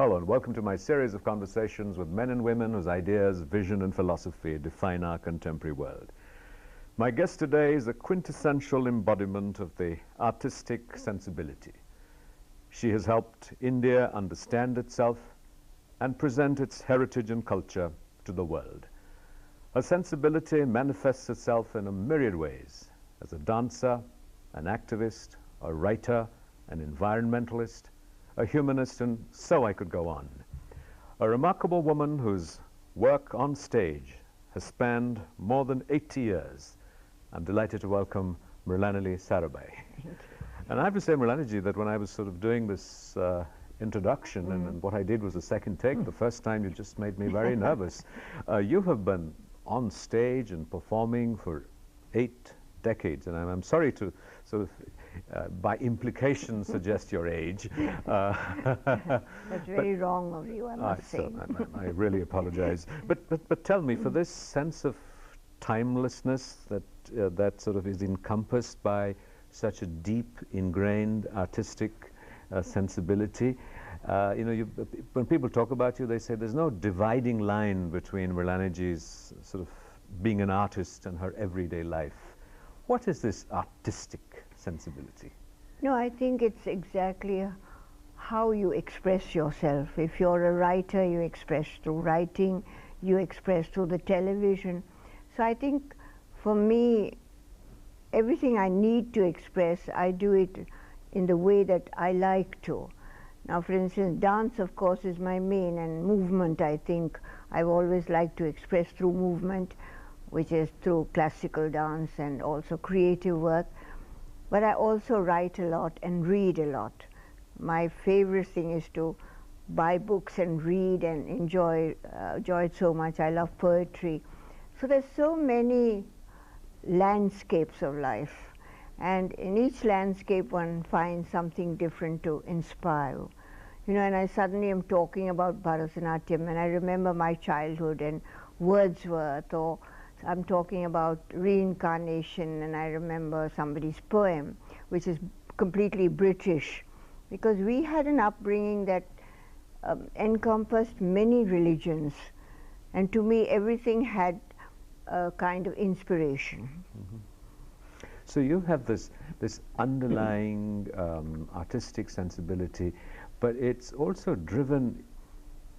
Hello and welcome to my series of conversations with men and women whose ideas, vision and philosophy define our contemporary world. My guest today is a quintessential embodiment of the artistic sensibility. She has helped India understand itself and present its heritage and culture to the world. Her sensibility manifests itself in a myriad ways as a dancer, an activist, a writer, an environmentalist, a humanist, and so I could go on. A remarkable woman whose work on stage has spanned more than 80 years. I'm delighted to welcome Mrinalini Sarabhai. And I have to say, Mrinalini, that when I was sort of doing this introduction, and what I did was a second take, the first time you just made me very nervous. You have been on stage and performing for 8 decades, and I'm sorry to sort of by implication suggest your age. That's very wrong of you, I must say. I really apologize. But tell me, for this sense of timelessness that sort of is encompassed by such a deep, ingrained artistic sensibility, you know, when people talk about you, they say there's no dividing line between Mrinalini's sort of being an artist and her everyday life. What is this artistic sensibility? No, I think it's exactly how you express yourself. If you're a writer, you express through writing, you express through the television. So I think for me, everything I need to express, I do it in the way that I like to. Now, for instance, dance, of course, is my main, and movement, I think I've always liked to express through movement, which is through classical dance and also creative work. But I also write a lot and read a lot. My favorite thing is to buy books and read and enjoy it so much. I love poetry. So there's so many landscapes of life. And in each landscape one finds something different to inspire. You know, and I suddenly am talking about Bharatnatyam, and I remember my childhood and Wordsworth, or I'm talking about reincarnation, and I remember somebody's poem, which is completely British, because we had an upbringing that encompassed many religions, and to me everything had a kind of inspiration. Mm-hmm. So you have this underlying artistic sensibility, but it's also driven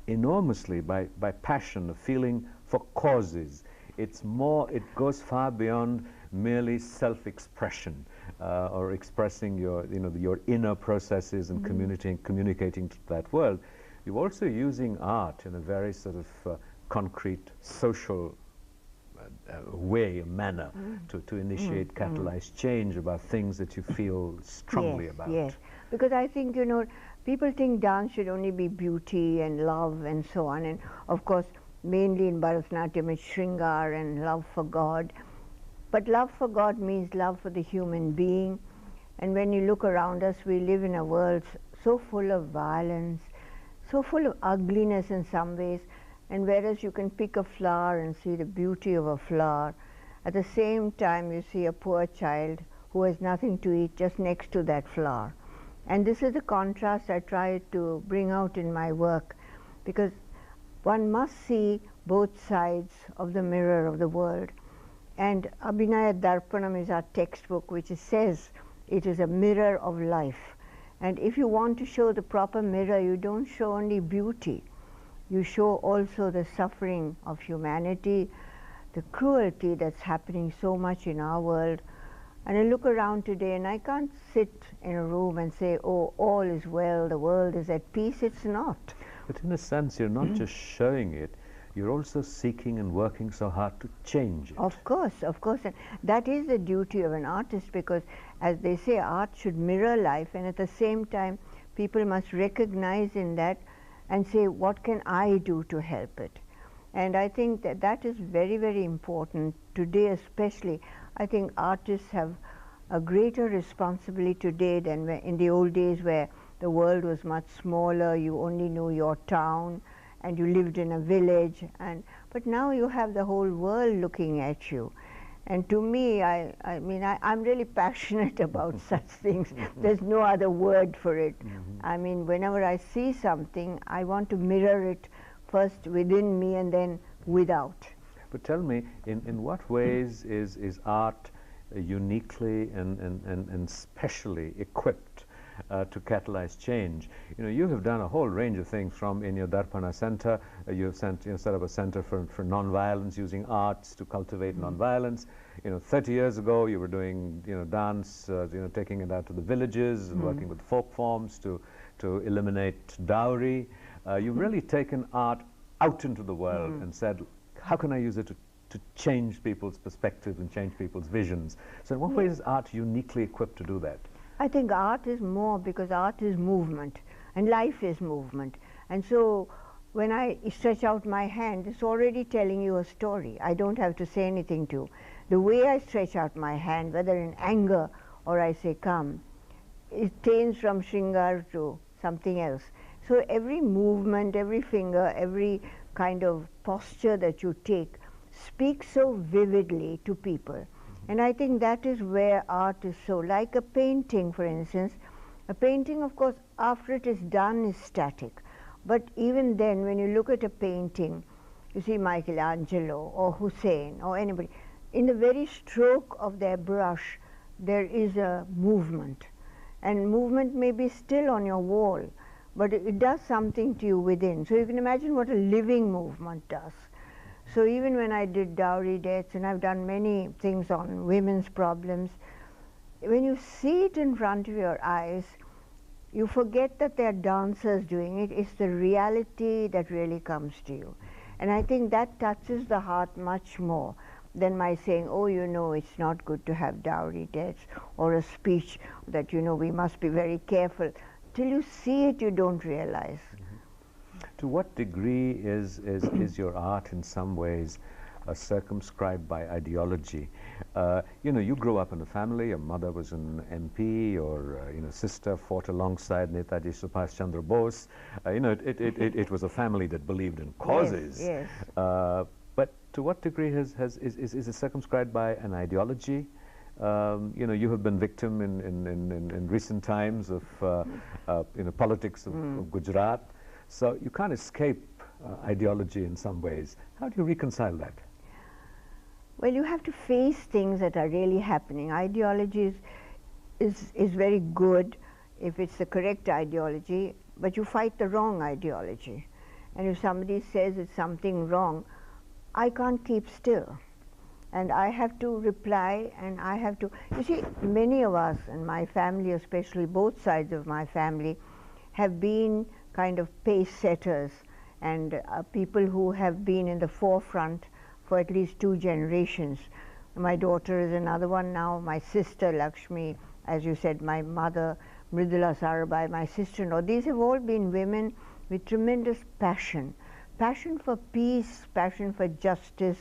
enormously by passion, a feeling for causes. It's more, it goes far beyond merely self-expression or expressing your, you know, your inner processes and communicating to that world. You're also using art in a very sort of concrete social way, manner, to initiate, catalyze change about things that you feel strongly about. Yes, because I think, you know, people think dance should only be beauty and love and so on, and of course mainly in Bharatnatyam it's Shringar and love for God. But love for God means love for the human being, and when you look around us, we live in a world so full of violence, so full of ugliness in some ways, and whereas you can pick a flower and see the beauty of a flower, at the same time you see a poor child who has nothing to eat just next to that flower. And this is the contrast I try to bring out in my work, because one must see both sides of the mirror of the world. And Abhinaya Darpanam is our textbook, which says it is a mirror of life. And if you want to show the proper mirror, you don't show only beauty. You show also the suffering of humanity, the cruelty that's happening so much in our world. And I look around today and I can't sit in a room and say, oh, all is well, the world is at peace. It's not. But in a sense, you're not just showing it, you're also seeking and working so hard to change it. Of course, of course. And that is the duty of an artist, because as they say, art should mirror life, and at the same time, people must recognize in that and say, what can I do to help it? And I think that that is very, very important today especially. I think artists have a greater responsibility today than in the old days, where the world was much smaller, you only knew your town and you lived in a village, but now you have the whole world looking at you. And to me, I'm really passionate about such things. There's no other word for it. I mean, whenever I see something, I want to mirror it first within me and then without. But tell me, in what ways is art uniquely and specially equipped to catalyze change? You know, you have done a whole range of things. From in your Darpana Center, you have set up a center for non-violence, using arts to cultivate non-violence. You know, 30 years ago, you were doing, you know, dance, you know, taking it out to the villages and working with folk forms to eliminate dowry. You've really taken art out into the world and said, how can I use it to change people's perspectives and change people's visions? So in what ways is art uniquely equipped to do that? I think art is more, because art is movement and life is movement. And so when I stretch out my hand, it's already telling you a story. I don't have to say anything to you. The way I stretch out my hand, whether in anger or I say come, it changes from shringar to something else. So every movement, every finger, every kind of posture that you take speaks so vividly to people. And I think that is where art is so, like a painting, for instance. A painting, of course, after it is done, is static. But even then, when you look at a painting, you see Michelangelo or Hussein or anybody, in the very stroke of their brush, there is a movement. And movement may be still on your wall, but it does something to you within. So you can imagine what a living movement does. So even when I did dowry deaths, and I've done many things on women's problems, when you see it in front of your eyes, you forget that there are dancers doing it. It's the reality that really comes to you. And I think that touches the heart much more than my saying, oh, you know, it's not good to have dowry deaths, or a speech that, you know, we must be very careful. Till you see it, you don't realize. To what degree is your art in some ways circumscribed by ideology? You know, you grew up in a family, your mother was an MP, your you know, sister fought alongside Netaji Subhash Chandra Bose. You know, it was a family that believed in causes. Yes, yes. But to what degree is it circumscribed by an ideology? You know, you have been victim in recent times of you know, politics of Gujarat. So you can't escape ideology in some ways. How do you reconcile that? Well, you have to face things that are really happening. Ideology is very good if it's the correct ideology, but you fight the wrong ideology. And if somebody says it's something wrong, I can't keep still. And I have to reply, and I have to... You see, many of us, and my family especially, both sides of my family, have been kind of pace setters and people who have been in the forefront for at least 2 generations. My daughter is another one now, my sister Lakshmi, as you said, my mother Mrinalini Sarabhai, my sister-in-law. These have all been women with tremendous passion. Passion for peace, passion for justice,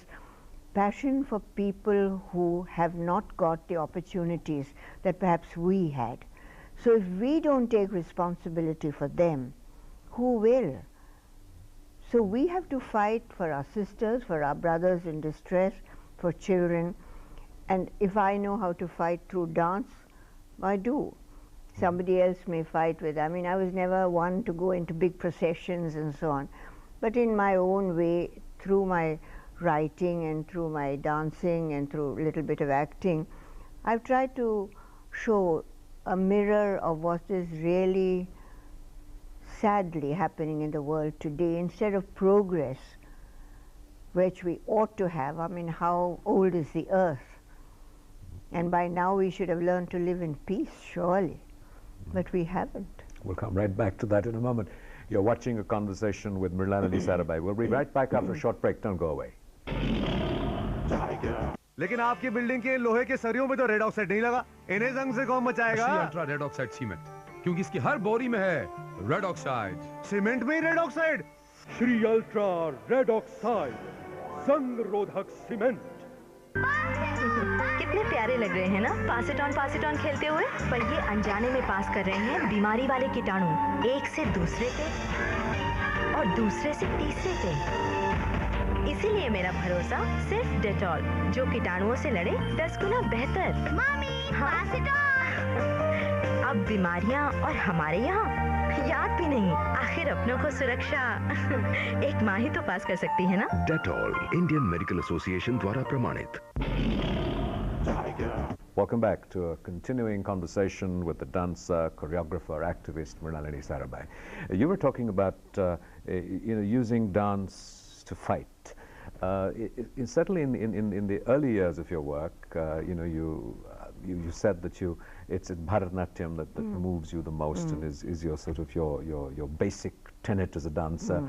passion for people who have not got the opportunities that perhaps we had. So if we don't take responsibility for them, who will? So we have to fight for our sisters, for our brothers in distress, for children. And if I know how to fight through dance, I do. Somebody else may fight with, I mean, I was never one to go into big processions and so on. But in my own way, through my writing and through my dancing and through a little bit of acting, I've tried to show a mirror of what is really sadly happening in the world today, instead of progress, which we ought to have. I mean, how old is the earth? And by now we should have learned to live in peace, surely. But we haven't. We'll come right back to that in a moment. You're watching a conversation with Mrinalini Sarabhai. We'll be right back after a short break. Don't go away. लेकिन आपकी building के लोहे के सरियों में तो red oxide नहीं लगा। इन्हें जंग से कौन बचाएगा? अल्ट्रा रेड ऑक्साइड सीमेंट, क्योंकि इसकी हर बोरी में है रेड ऑक्साइड। सीमेंट में ही red oxide? Shri ultra red oxide जंग रोधक सीमेंट। कितने प्यारे लग रहे हैं ना पास इट ऑन खेलते हुए, पर ये अनजाने में पास कर रहे हैं बीमारी वाले कीटाणु, एक से दूसरे पे और दूसरे से तीसरे पे। इसीलिए इसीलिए मेरा भरोसा सिर्फ डेटॉल, जो कीटाणुओं से लड़े 10 गुना बेहतर। मम्मी, पास इट अब बीमारियां और हमारे यहाँ याद भी नहीं। आखिर अपनों को सुरक्षा एक माँ ही तो पास कर सकती है ना। डेटॉल, इंडियन मेडिकल एसोसिएशन द्वारा प्रमाणित। Welcome back to a continuing conversation with the dancer, choreographer, activist Mrinalini Sarabhai. You were talking about using dance to fight. Certainly in the early years of your work, you said that it's Bharatnatyam that moves you the most and is your sort of your basic tenet as a dancer.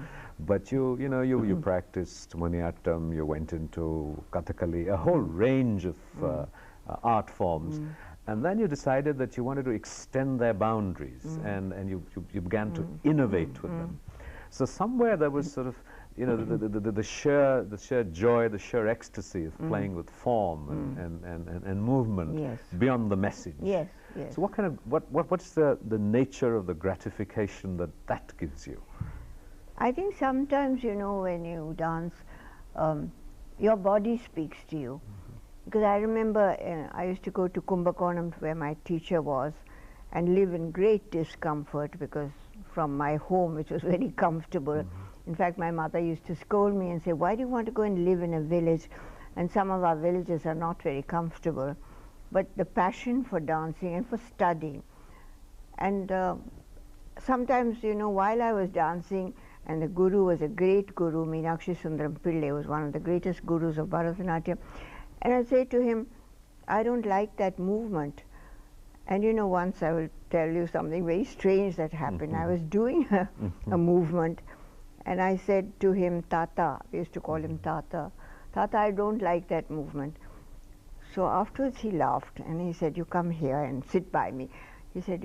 But you practiced Moniatam, you went into Kathakali, a whole range of art forms, and then you decided that you wanted to extend their boundaries, and you began to innovate with them. So somewhere there was sort of the sheer joy, the sheer ecstasy of playing with form and movement beyond the message. Yes, yes. So what's the nature of the gratification that gives you? I think sometimes, when you dance, your body speaks to you. Because I remember I used to go to Kumbakonam where my teacher was and live in great discomfort because from my home, which was very comfortable. In fact, my mother used to scold me and say, why do you want to go and live in a village? And some of our villages are not very comfortable. But the passion for dancing and for studying. And sometimes, while I was dancing, and the guru was a great guru, Meenakshi Sundaram Pillai was one of the greatest gurus of Bharatnatyam. And I say to him, I don't like that movement. And once I will tell you something very strange that happened. I was doing a movement, and I said to him, Tata, we used to call him Tata, Tata, I don't like that movement. So afterwards he laughed, and he said, you come here and sit by me. He said,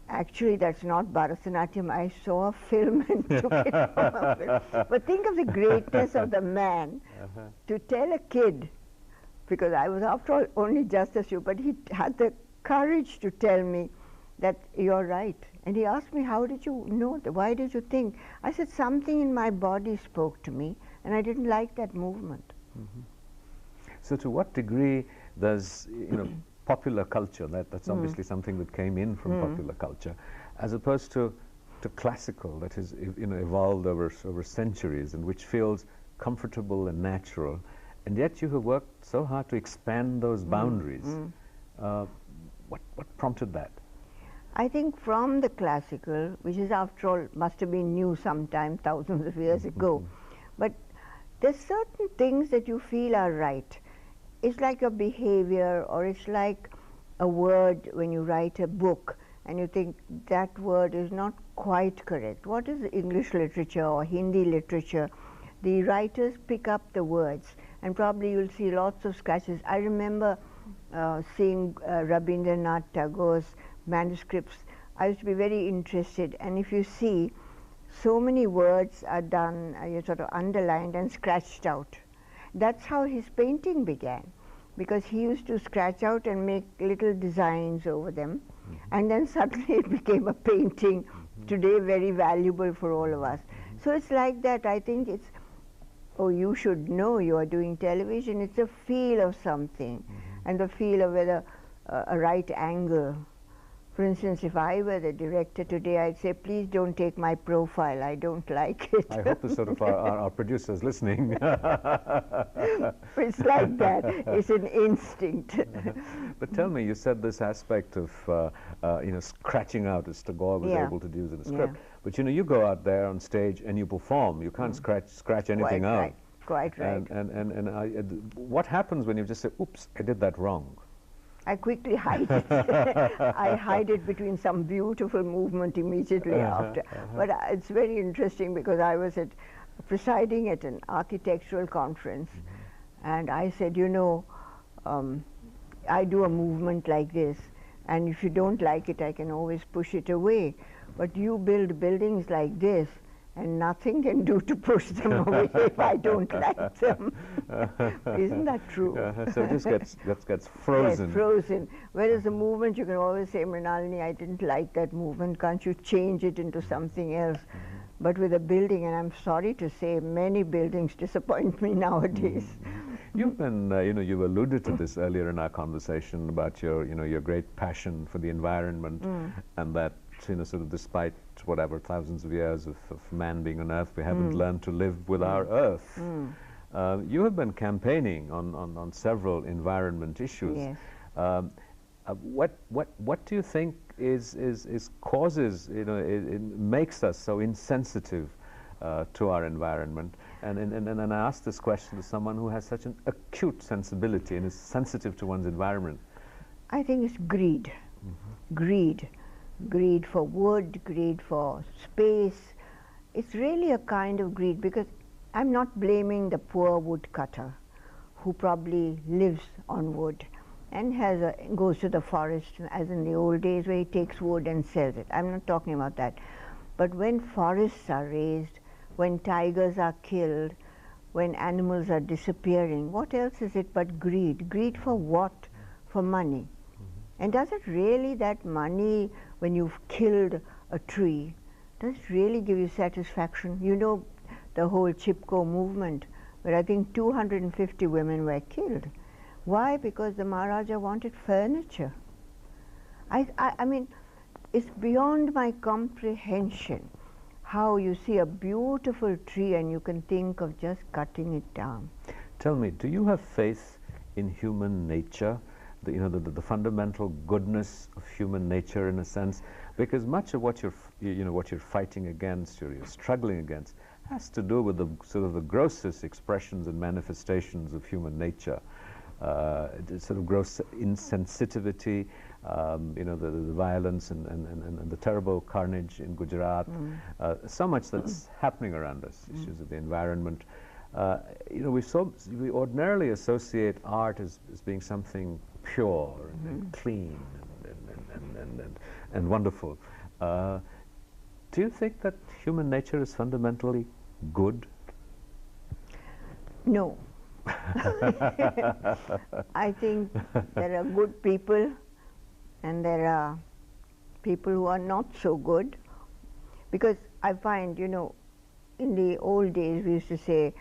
actually that's not Bharatanatyam. I saw a film and took it from a film. But think of the greatness of the man to tell a kid, because I was after all only just a student, but he had the courage to tell me that you're right. And he asked me, how did you know that? Why did you think? I said, something in my body spoke to me, and I didn't like that movement. So to what degree does popular culture, that's obviously something that came in from popular culture, as opposed to classical, that has evolved over centuries and which feels comfortable and natural, and yet you have worked so hard to expand those boundaries. What prompted that? I think from the classical, which is after all must have been new sometime thousands of years ago, but there's certain things that you feel are right. It's like your behavior, or it's like a word when you write a book and you think that word is not quite correct. What is English literature or Hindi literature? The writers pick up the words, and probably you'll see lots of scratches. I remember seeing Rabindranath Tagore's manuscripts. I used to be very interested, and if you see, so many words are done, sort of underlined and scratched out. That's how his painting began, because he used to scratch out and make little designs over them, and then suddenly it became a painting, today very valuable for all of us. So it's like that. I think it's, you should know you are doing television. It's a feel of something, and the feel of whether a right angle. For instance, if I were the director today, I'd say, please don't take my profile. I don't like it. I hope the sort of our producers listening. It's like that. It's an instinct. But tell me, you said this aspect of scratching out, as Tagore was able to do in the script. But you go out there on stage and you perform. You can't scratch anything out. Quite right. And what happens when you just say, oops, I did that wrong? I quickly hide it. I hide it between some beautiful movement immediately after. But it's very interesting, because I was presiding at an architectural conference, and I said, I do a movement like this, and if you don't like it, I can always push it away. But you build buildings like this, and nothing can do to push them away if I don't like them. Isn't that true? So it just gets frozen. Yes, frozen. Whereas the movement, you can always say, Mrinalini, I didn't like that movement. Can't you change it into something else? But with a building, and I'm sorry to say, many buildings disappoint me nowadays. You've been, you alluded to this earlier in our conversation about your great passion for the environment, and that, sort of despite whatever thousands of years of man being on Earth, we haven't learned to live with our Earth. You have been campaigning on several environment issues. Yes. What do you think is causes, it makes us so insensitive to our environment? And I ask this question to someone who has such an acute sensibility and is sensitive to one's environment. I think it's greed. Greed. Greed for wood, greed for space. It's really a kind of greed, because I'm not blaming the poor woodcutter who probably lives on wood and goes to the forest, as in the old days, where he takes wood and sells it. I'm not talking about that. But when forests are razed, when tigers are killed, when animals are disappearing, what else is it but greed? Greed for what? For money. And does it really, that money, when you've killed a tree, does it really give you satisfaction? You know, the whole Chipko movement, where I think 250 women were killed. Why? Because the Maharaja wanted furniture. I mean, it's beyond my comprehension how you see a beautiful tree and you can think of just cutting it down. Tell me, do you have faith in human nature? The fundamental goodness of human nature, in a sense, because much of what you're fighting against, you're struggling against, has to do with the sort of the grossest expressions and manifestations of human nature. Sort of gross insensitivity, the violence and the terrible carnage in Gujarat, so much that's happening around us, issues of the environment. We ordinarily associate art as being something pure and clean and wonderful. Do you think that human nature is fundamentally good? No. I think there are good people and there are people who are not so good, because I find, in the old days we used to say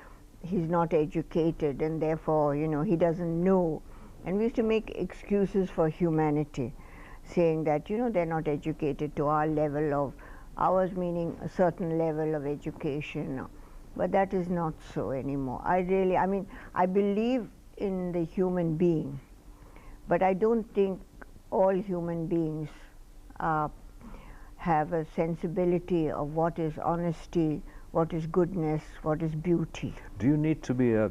he's not educated and therefore, he doesn't know. And we used to make excuses for humanity, saying that, they're not educated to our level of, ours meaning a certain level of education. But that is not so anymore. I believe in the human being, but I don't think all human beings have a sensibility of what is honesty, what is goodness, what is beauty. Do you need to be a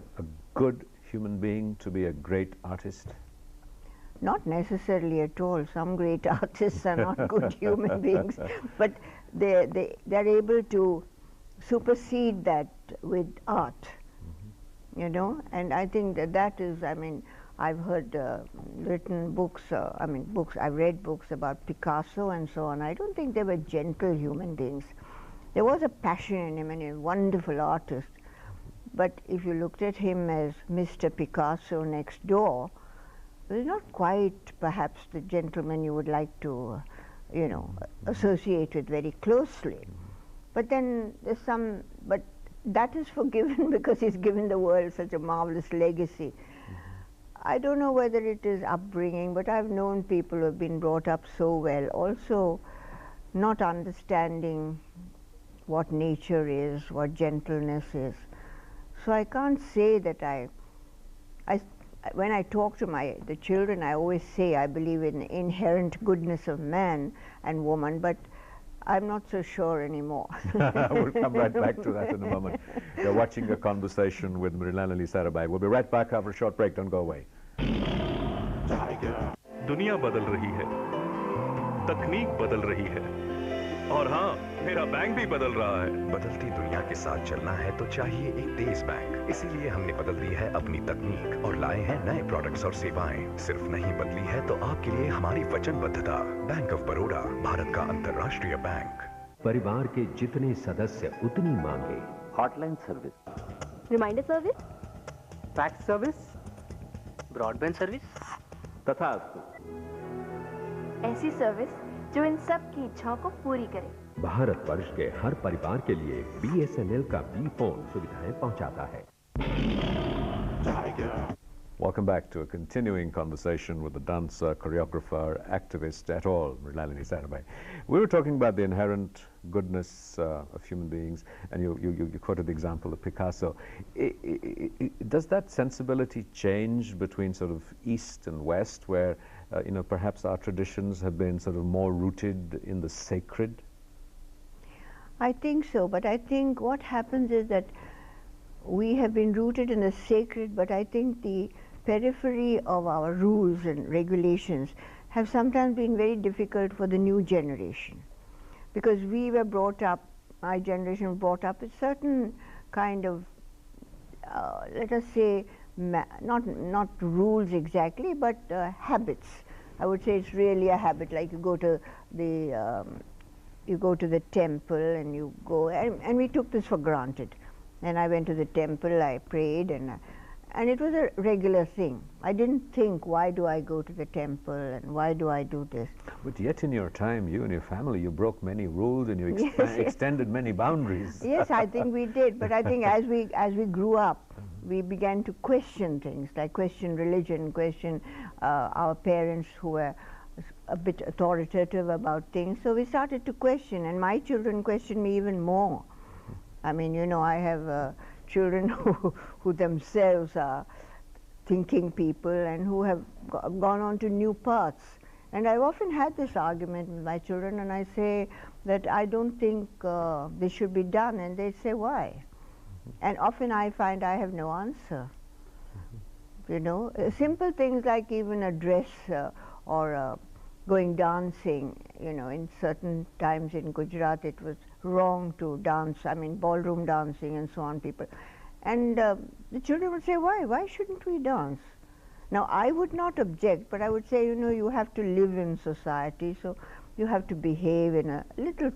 good human being to be a great artist? Not necessarily at all. Some great artists are not good human beings, but they're able to supersede that with art, and I think that is, I've heard written books, I've read books about Picasso and so on. I don't think they were gentle human beings. There was a passion in him and a wonderful artist, but if you looked at him as Mr. Picasso next door, it was not quite perhaps the gentleman you would like to, associate with very closely. But then there's but that is forgiven because he's given the world such a marvelous legacy. I don't know whether it is upbringing, but I've known people who have been brought up so well, also not understanding what nature is, what gentleness is. So I can't say that when I talk to the children, I always say I believe in the inherent goodness of man and woman, but I'm not so sure anymore. We'll come right back to that in a moment. You're watching a conversation with Mrinalini Sarabhai. We'll be right back after a short break. Don't go away. दुनिया बदल रही है, तकनीक बदल रही है, और हाँ, मेरा बैंक भी बदल रहा है। बदलती दुनिया के साथ चलना है तो चाहिए एक तेज बैंक। इसीलिए हमने बदल दी है अपनी तकनीक और लाए हैं नए प्रोडक्ट्स और सेवाएं। सिर्फ नहीं बदली है तो आपके लिए हमारी वचनबद्धता। बैंक ऑफ बड़ौदा, भारत का अंतर्राष्ट्रीय बैंक। परिवार के जितने सदस्य उतनी मांगे। Hotline service, reminder service, fax service, broadband service, ऐसी सर्विस जो इन सब की इच्छाओं को पूरी करे। भारतवर्ष के हर परिवार के लिए BSNL का B फोन सुविधाएं पहुंचाता है। Welcome back to a continuing conversation with the dancer, choreographer, activist et al., Mrinalini Sarabhai. We were talking about the inherent goodness of human beings, and you quoted the example of Picasso. Does that sensibility change between sort of East and West, where you know, perhaps our traditions have been sort of more rooted in the sacred? I think so, but I think what happens is that we have been rooted in the sacred, but I think the periphery of our rules and regulations have sometimes been very difficult for the new generation, because we were brought up, my generation was brought up with certain kind of, let us say, not rules exactly, but habits. I would say it's really a habit, like you go to the temple and you go, and we took this for granted. And I went to the temple, I prayed, and it was a regular thing. I didn't think, why do I go to the temple and why do I do this? But yet in your time, you and your family, you broke many rules and you extended many boundaries. Yes, I think we did. But I think as we grew up, we began to question things, like question religion, question our parents who were a bit authoritative about things. So we started to question, and my children questioned me even more. I mean, you know, I have children who themselves are thinking people and who have gone on to new paths. And I've often had this argument with my children, and I say that I don't think this should be done, and they say, why? And often I find I have no answer. You know, simple things like even a dress or going dancing, you know, in certain times in Gujarat it was wrong to dance, I mean ballroom dancing and so on, people. And the children would say, why? Why shouldn't we dance? Now I would not object, but I would say, you know, you have to live in society, so you have to behave in a little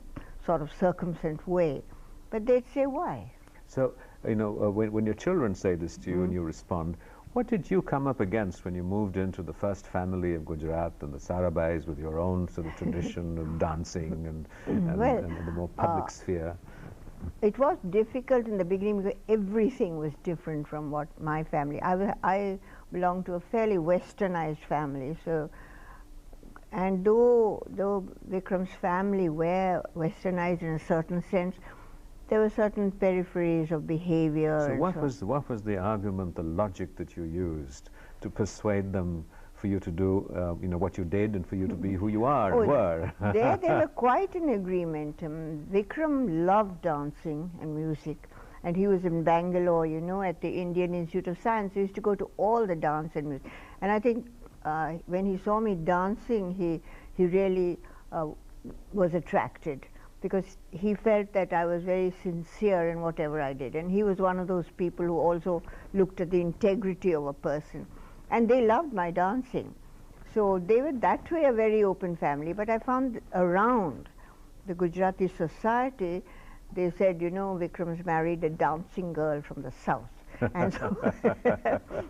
sort of circumspect way. But they'd say, why? So, you know, when your children say this to you and you respond, what did you come up against when you moved into the first family of Gujarat and the Sarabhais with your own sort of tradition of dancing and the more public sphere? It was difficult in the beginning because everything was different from what my family. I belong to a fairly westernized family, so, and though Vikram's family were westernized in a certain sense, there were certain peripheries of behavior. So what was the argument, the logic that you used to persuade them for you to do, you know, what you did and for you to be who you are and were? They were quite in agreement. Vikram loved dancing and music, and he was in Bangalore, you know, at the Indian Institute of Science. He used to go to all the dance and music. And I think when he saw me dancing, he really was attracted, because he felt that I was very sincere in whatever I did. And he was one of those people who also looked at the integrity of a person. And they loved my dancing. So they were that way a very open family. But I found around the Gujarati society, they said, you know, Vikram's married a dancing girl from the south. And so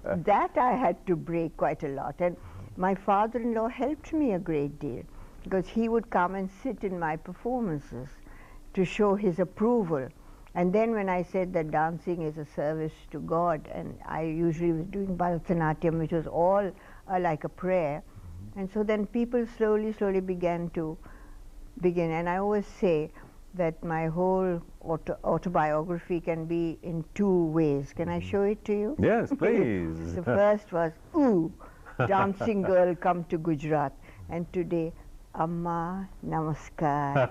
that I had to break quite a lot. And my father-in-law helped me a great deal, because he would come and sit in my performances to show his approval. And then when I said that dancing is a service to God, and I usually was doing Bharatnatyam, which was all like a prayer, and so then people slowly began. And I always say that my whole autobiography can be in two ways. Can I show it to you? Yes, please. The first was, ooh, dancing girl come to Gujarat, and today, Amma Namaskar.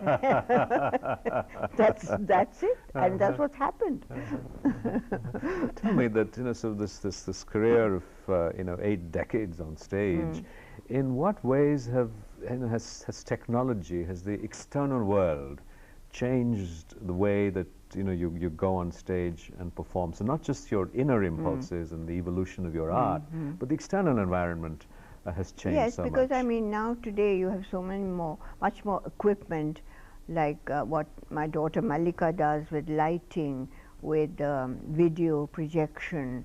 That's it, and that's what happened. Tell me that, you know, so this career of you know, 8 decades on stage, in what ways has technology, has the external world changed the way that, you know, you go on stage and perform? So not just your inner impulses and the evolution of your art, but the external environment has changed so much. Yes, because I mean now today you have so much more equipment, like what my daughter Malika does with lighting, with video projection,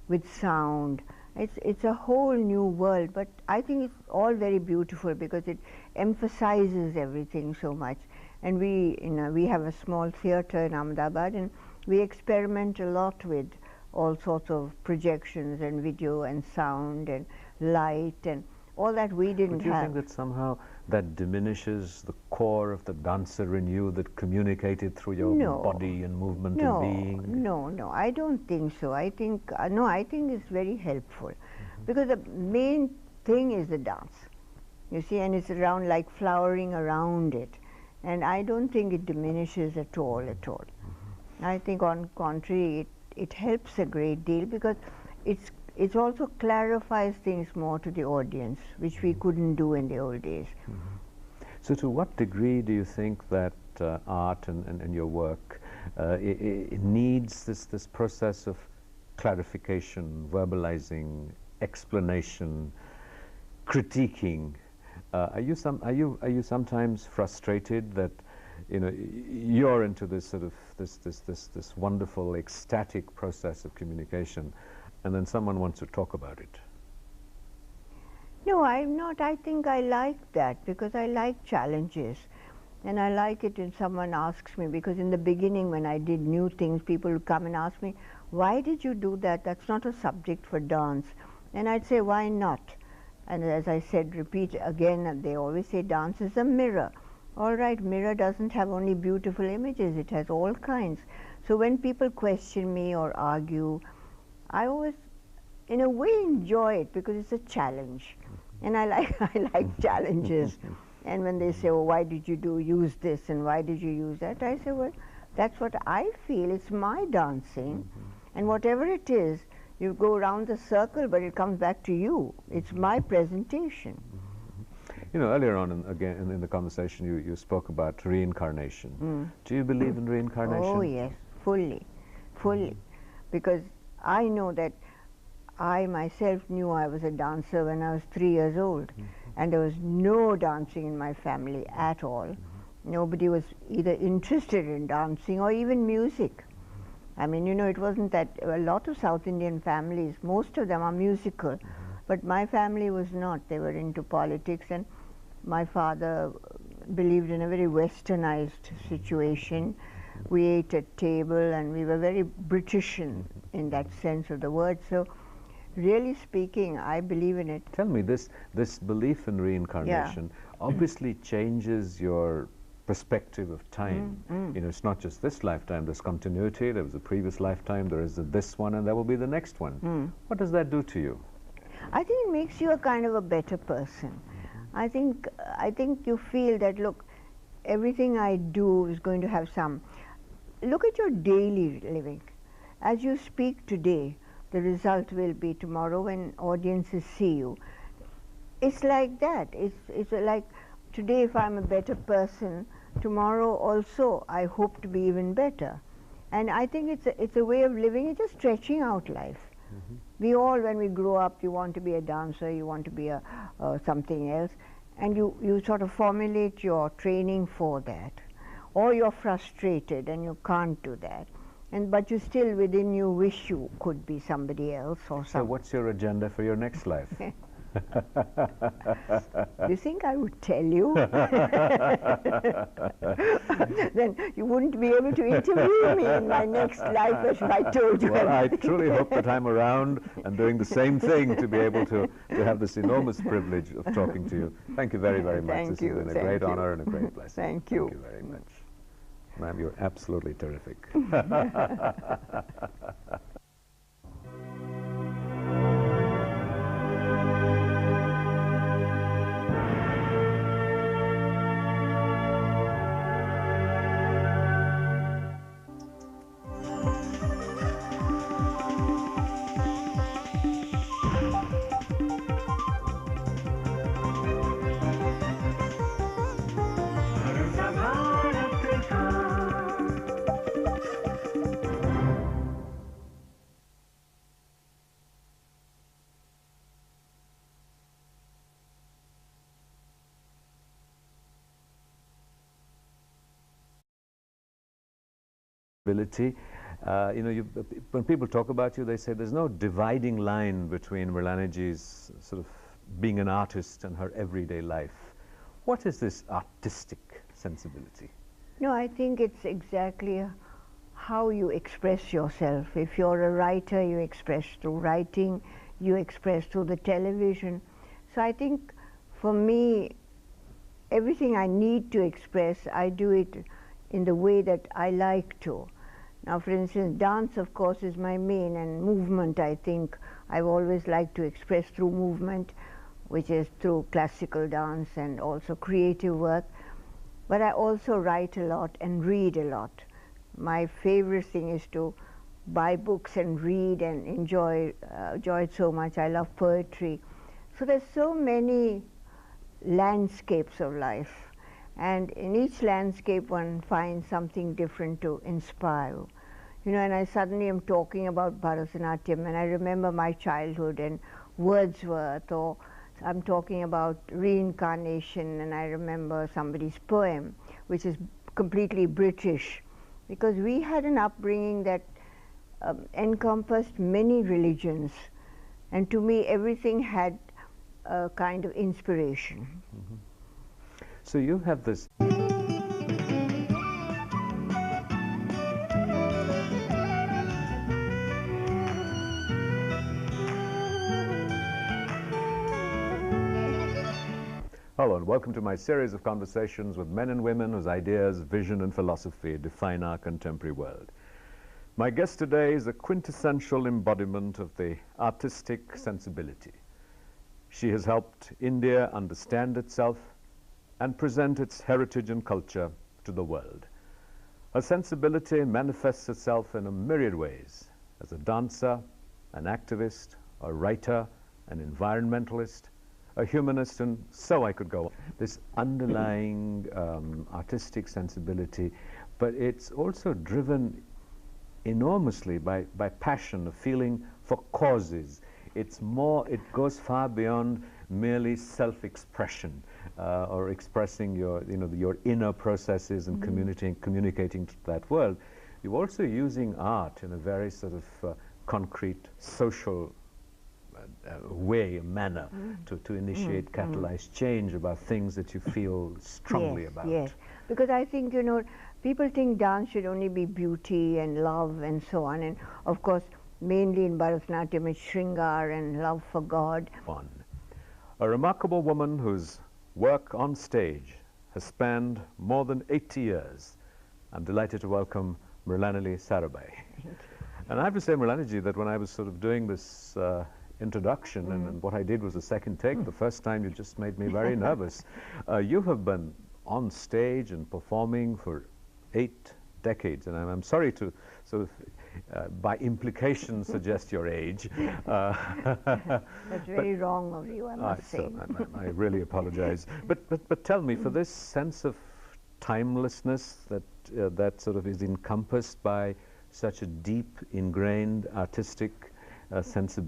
with sound. It's a whole new world, but I think it's all very beautiful because it emphasizes everything so much. And we have a small theatre in Ahmedabad, and we experiment a lot with all sorts of projections and video and sound and light and all that we didn't But do you have. think that somehow that diminishes the core of the dancer in you that communicated through your body and movement and being? No, I don't think so. I think, no, I think it's very helpful. Because the main thing is the dance, you see, and it's around like flowering around it. And I don't think it diminishes at all, at all. I think on contrary, it helps a great deal because it also clarifies things more to the audience, which we couldn't do in the old days. So to what degree do you think that art and your work it needs this process of clarification, verbalizing, explanation, critiquing? Are you sometimes frustrated that you're into this sort of this wonderful ecstatic process of communication, and then someone wants to talk about it? No, I'm not. I think I like that because I like challenges. And I like it when someone asks me, because in the beginning when I did new things, people would come and ask me, why did you do that? That's not a subject for dance. And I'd say, why not? And as I said, repeat again, they always say dance is a mirror. All right, mirror doesn't have only beautiful images, it has all kinds. So when people question me or argue, I always, in a way, enjoy it because it's a challenge. And I like challenges. And when they say, oh, why did you use this and why did you use that? I say, well, that's what I feel. It's my dancing. And whatever it is, you go around the circle, but it comes back to you. It's my presentation. Earlier on in the conversation, you spoke about reincarnation. Do you believe in reincarnation? Oh, yes, fully. Because I know that I myself knew I was a dancer when I was 3 years old. And there was no dancing in my family at all. Nobody was either interested in dancing or even music. I mean, it wasn't that a lot of South Indian families, most of them are musical, but my family was not. They were into politics, and my father believed in a very westernized situation. We ate at table, and we were very British in that sense of the word. So, really speaking, I believe in it. Tell me, this belief in reincarnation obviously changes your perspective of time. It's not just this lifetime, there's continuity, there was a previous lifetime, there is this one, and there will be the next one. What does that do to you? I think it makes you a kind of a better person. I think you feel that, look, everything I do is going to have some. Look at your daily living. As you speak today, the result will be tomorrow when audiences see you. It's like that. It's like today, if I'm a better person, tomorrow also I hope to be even better. And I think it's a way of living. It's just stretching out life. We all, when we grow up, you want to be a dancer, you want to be a something else, and you sort of formulate your training for that. Or you're frustrated and you can't do that. But you still, within you, wish you could be somebody else or something. So what's your agenda for your next life? You think I would tell you? Then you wouldn't be able to interview me in my next life if I told you. Well, I truly hope that I'm around and doing the same thing to be able to have this enormous privilege of talking to you. Thank you very, very much. This has been a great honor and a great blessing. Thank you. Thank you very much. Ma'am, you're absolutely terrific. When people talk about you, they say there's no dividing line between Mrinaliniji's sort of being an artist and her everyday life. What is this artistic sensibility? No, I think it's exactly how you express yourself. If you're a writer, you express through writing, you express through the television. So I think for me, everything I need to express, I do it in the way that I like to. Now, for instance, dance, of course, is my main, and movement, I think, I've always liked to express through movement, which is through classical dance and also creative work. But I also write a lot and read a lot. My favorite thing is to buy books and read and enjoy it so much. I love poetry. So there's so many landscapes of life, and in each landscape one finds something different to inspire. You know, and I suddenly am talking about Bharatnatyam, and I remember my childhood and Wordsworth, or I'm talking about reincarnation, and I remember somebody's poem, which is completely British, because we had an upbringing that encompassed many religions, and to me everything had a kind of inspiration. Mm-hmm. So you have this Hello and welcome to my series of conversations with men and women whose ideas, vision and philosophy define our contemporary world. My guest today is a quintessential embodiment of the artistic sensibility. She has helped India understand itself and present its heritage and culture to the world. Her sensibility manifests itself in a myriad ways as a dancer, an activist, a writer, an environmentalist, a humanist, and so I could go on. This underlying artistic sensibility, but it's also driven enormously by passion, a feeling for causes. It's more, it goes far beyond merely self-expression or expressing your, your inner processes and communicating to that world. You're also using art in a very sort of concrete, social way, manner, to initiate, catalyze change about things that you feel strongly about. Yes, because I think, people think dance should only be beauty and love and so on, and of course, mainly in Bharatnatyam, it's Shringar and love for God. One. A remarkable woman whose work on stage has spanned more than 80 years. I'm delighted to welcome Mrinalini Sarabhai. And I have to say, Mrinalini, that when I was sort of doing this introduction, and what I did was a second take, the first time you just made me very nervous. You have been on stage and performing for 8 decades, and I'm sorry to sort of, by implication, suggest your age. That's very wrong of you, I must say. I really apologize. But tell me, for this sense of timelessness that sort of is encompassed by such a deep, ingrained artistic sensibility,